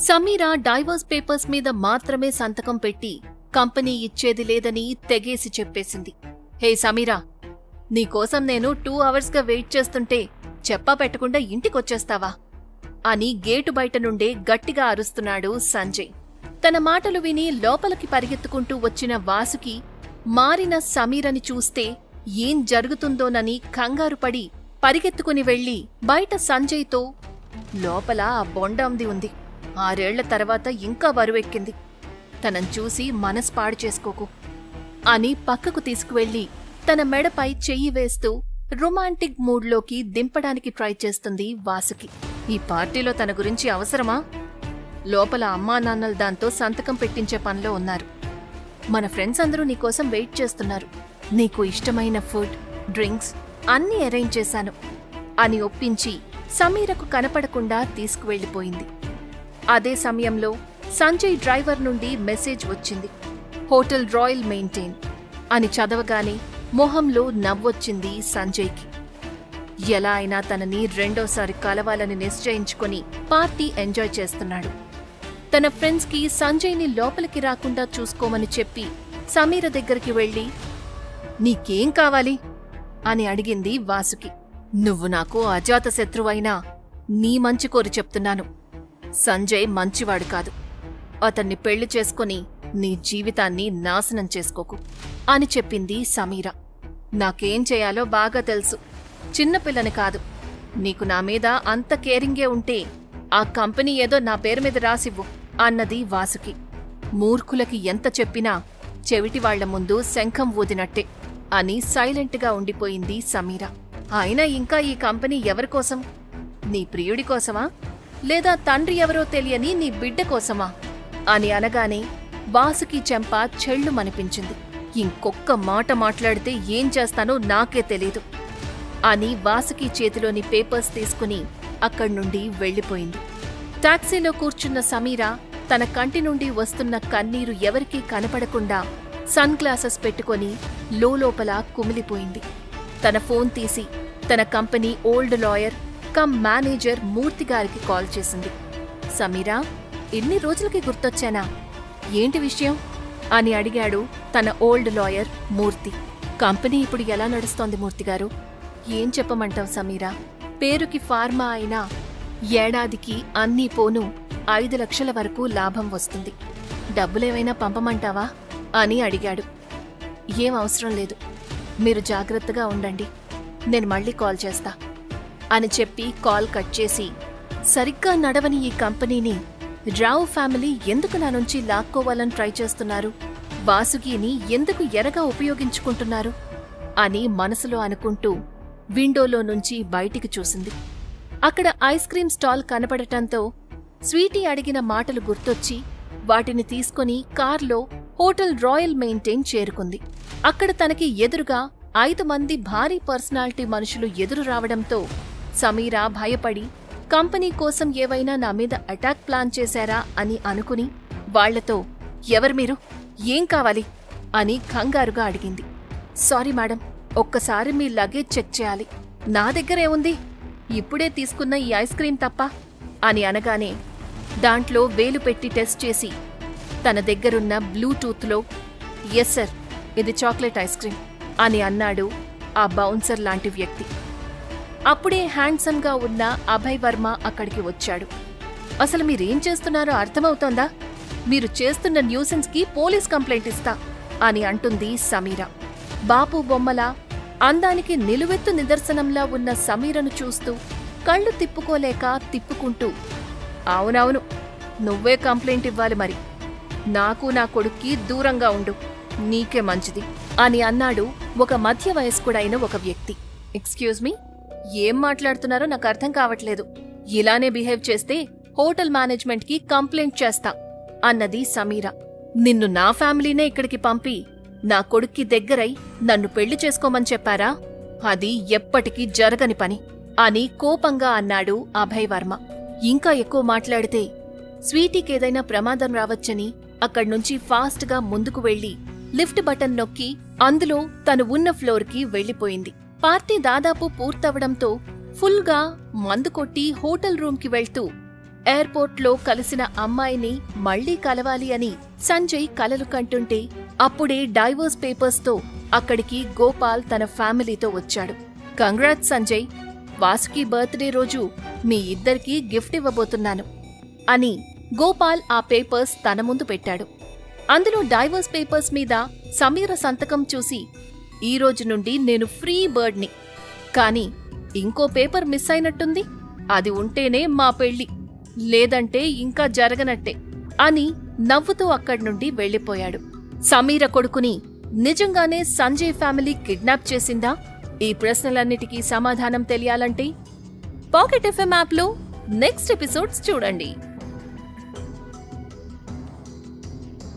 Sameera divorce papers మీద మాత్రమే సంతకం పెట్టి కంపెనీ ఇచ్చేది లేదని తెగేసి చెప్పేసింది. హే సమీరా, నీకోసం నేను 2 అవర్స్గా వెయిట్ చేస్తుంటే చెప్పా పెట్టకుండా ఇంటికొచ్చేస్తావా అని గేటు బయట నుండే గట్టిగా అరుస్తున్నాడు సంజయ్. తన మాటలు విని లోపలికి పరిగెత్తుకుంటూ వచ్చిన వాసుకి మారిన సమీరని చూస్తే ఏం జరుగుతుందోనని కంగారుపడి పరిగెత్తుకుని వెళ్లి బయట సంజయ్తో, లోపల ఆ బొండంది ఉంది, 6 ఏళ్ల తర్వాత ఇంకా బరువెక్కింది, తనను చూసి మనసు పాడు చేసుకోకు అని పక్కకు తీసుకువెళ్లి తన మెడపై చెయ్యి వేస్తూ రొమాంటిక్ మూడ్లోకి దింపడానికి ట్రై చేస్తుంది వాసుకి. ఈ పార్టీలో తన గురించి అవసరమా? లోపల అమ్మా నాన్నలు దాంతో సంతకం పెట్టించే పనిలో ఉన్నారు. మన ఫ్రెండ్స్ అందరూ నీకోసం వెయిట్ చేస్తున్నారు. నీకు ఇష్టమైన ఫుడ్, డ్రింక్స్ అన్నీ అరేంజ్ చేశాను అని ఒప్పించి సమీరకు కనపడకుండా తీసుకువెళ్లిపోయింది. అదే సమయంలో సంజయ్ డ్రైవర్ నుండి మెసేజ్ వచ్చింది. హోటల్ రాయల్ మెయింటైన్ అని చదవగానే మొహంలో నవ్వొచ్చింది సంజయ్కి. ఎలా అయినా తనని రెండోసారి కలవాలని నిశ్చయించుకుని పార్టీ ఎంజాయ్ చేస్తున్నాడు. తన ఫ్రెండ్స్కి సంజయ్ని లోపలికి రాకుండా చూసుకోమని చెప్పి సమీర దగ్గరికి వెళ్లి, నీకేం కావాలి అని అడిగింది వాసుకి. నువ్వు నాకు అజాతశత్రువైనా నీ మంచి కోరి చెప్తున్నాను. సంజయ్ మంచివాడు కాదు. అతన్ని పెళ్లి చేసుకుని నీ జీవితాన్ని నాశనం చేసుకోకు అని చెప్పింది సమీర. నాకేం చేయాలో బాగా తెలుసు. చిన్నపిల్లని కాదు. నీకు నా మీద అంత కేరింగే ఉంటే ఆ కంపెనీ ఏదో నా పేరు మీద రాసివ్వు అన్నది వాసుకి. మూర్ఖులకి ఎంత చెప్పినా చెవిటివాళ్ల ముందు శంఖం ఊదినట్టే అని సైలెంట్గా ఉండిపోయింది సమీర. అయినా ఇంకా ఈ కంపెనీ ఎవరికోసం? నీ ప్రియుడి కోసమా, లేదా తండ్రి ఎవరో తెలియని నీ బిడ్డ కోసమా అని అనగానే వాసుకి చెంప చెళ్ళుమనిపించింది. ఇంకొక్క మాట మాట్లాడితే ఏం చేస్తానో నాకే తెలీదు అని వాసుకి చేతిలోని పేపర్స్ తీసుకుని అక్కడ్నుండి వెళ్లిపోయింది. టాక్సీలో కూర్చున్న సమీర తన కంటి నుండి వస్తున్న కన్నీరు ఎవరికీ కనపడకుండా సన్ గ్లాసెస్ పెట్టుకుని లోపల కుమిలిపోయింది. తన ఫోన్ తీసి తన company old lawyer cum manager మూర్తిగారికి కాల్ చేసింది. సమీరా, ఇన్ని రోజులకి గుర్తొచ్చానా? ఏంటి విషయం అని అడిగాడు తన ఓల్డ్ లాయర్ మూర్తి. కంపెనీ ఇప్పుడు ఎలా నడుస్తోంది మూర్తిగారు? ఏం చెప్పమంటావు సమీరా, పేరుకి ఫార్మా అయినా ఏడాదికి అన్నీ పోను 5 లక్షల వరకు లాభం వస్తుంది. డబ్బులేవైనా పంపమంటావా అని అడిగాడు. ఏం అవసరం లేదు, మీరు జాగ్రత్తగా ఉండండి, నేను మళ్ళీ కాల్ చేస్తా అని చెప్పి కాల్ కట్ చేసి, సరిగ్గా నడవని ఈ కంపెనీని రావు ఫ్యామిలీ ఎందుకు నా నుంచి లాక్కోవాలని ట్రై చేస్తున్నారు? వాసుగిని ఎందుకు ఎరగా ఉపయోగించుకుంటున్నారు అని మనసులో అనుకుంటూ విండోలో నుంచి బయటికి చూసింది. అక్కడ ఐస్ క్రీం స్టాల్ కనపడటంతో స్వీటీ అడిగిన మాటలు గుర్తొచ్చి వాటిని తీసుకుని కార్లో హోటల్ రాయల్ మెయింటైన్ చేరుకుంది. అక్కడ తనకి ఎదురుగా 5 మంది భారీ పర్సనాలిటీ మనుషులు ఎదురు రావడంతో సమీరా భయపడి, కంపెనీ కోసం ఏవైనా నా మీద అటాక్ ప్లాన్ చేశారా అని అనుకుని వాళ్లతో, ఎవరు మీరు, ఏం కావాలి అని కంగారుగా అడిగింది. సారీ మేడం, ఒక్కసారి మీ లగేజ్ చెక్ చేయాలి. నా దగ్గరేముంది, ఇప్పుడే తీసుకున్న ఈ ఐస్ క్రీం తప్ప అని అనగానే దాంట్లో వేలు పెట్టి టెస్ట్ చేసి తన దగ్గరున్న బ్లూటూత్లో, ఎస్ సార్, ఇది చాక్లెట్ ఐస్ క్రీం అని అన్నాడు ఆ బౌన్సర్ లాంటి వ్యక్తి. అప్పుడే హ్యాండ్సమ్గా ఉన్న అభయ్ వర్మ అక్కడికి వచ్చాడు. అసలు మీరేం చేస్తున్నారో అర్థమవుతోందా? మీరు చేస్తున్న న్యూసెన్స్కి పోలీస్ కంప్లైంట్ ఇస్తా అని అంటుంది సమీర. బాపు బొమ్మలా అందానికి నిలువెత్తు నిదర్శనంలా ఉన్న సమీరను చూస్తూ కళ్ళు తిప్పుకుంటూ, అవునవును, నువ్వే కంప్లైంట్ ఇవ్వాలి మరి. నాకు నా కొడుక్కి దూరంగా ఉండు, నీకే మంచిది అని అన్నాడు ఒక మధ్య వయస్కుడైన ఒక వ్యక్తి. ఎక్స్క్యూజ్ మీ, ఏం మాట్లాడుతున్నారో నాకు అర్థం కావట్లేదు. ఇలానే బిహేవ్ చేస్తే హోటల్ మేనేజ్మెంట్కి కంప్లైంట్ చేస్తా అన్నది సమీర. నిన్ను నా ఫ్యామిలీనే ఇక్కడికి పంపి నా కొడుక్కి దగ్గరై నన్ను పెళ్లి చేసుకోమని చెప్పారా? అది ఎప్పటికీ జరగని పని అని కోపంగా అన్నాడు అభయ్ వర్మ. ఇంకా ఎక్కువ మాట్లాడితే స్వీటీకేదైనా ప్రమాదం రావచ్చని అక్కడ్నుంచి ఫాస్ట్గా ముందుకు వెళ్లి లిఫ్ట్ బటన్ నొక్కి అందులో తను ఉన్న ఫ్లోర్కి వెళ్లిపోయింది. పార్టీ దాదాపు పూర్తవడంతో ఫుల్గా మందు కొట్టి హోటల్ రూమ్కి వెళ్తూ, ఎయిర్పోర్ట్లో కలిసిన అమ్మాయిని మళ్లీ కలవాలి అని సంజయ్ కలలు కంటుంటే అప్పుడే డైవోర్స్ పేపర్స్తో అక్కడికి గోపాల్ తన ఫ్యామిలీతో వచ్చాడు. కంగ్రాట్స్ సంజయ్, వాసుకి బర్త్డే రోజు మీ ఇద్దరికీ గిఫ్ట్ ఇవ్వబోతున్నాను అని గోపాల్ ఆ పేపర్స్ తన ముందు పెట్టాడు. అందులో డైవోర్స్ పేపర్స్ మీద సమీర సంతకం చూసి, ఈ రోజు నుండి నేను ఫ్రీ బర్డ్ని, కాని ఇంకో పేపర్ మిస్ అయినట్టుంది, అది ఉంటేనే మా పెళ్లి, లేదంటే ఇంకా జరగనట్టే అని నవ్వుతూ అక్కడ్నుండి వెళ్లిపోయాడు. సమీర కొడుకుని నిజంగానే సంజయ్ ఫ్యామిలీ కిడ్నాప్ చేసిందా? ఈ ప్రశ్నలన్నిటికీ సమాధానం తెలియాలంటే పాకెట్ ఎఫ్ఎం యాప్లో నెక్స్ట్ ఎపిసోడ్స్ చూడండి.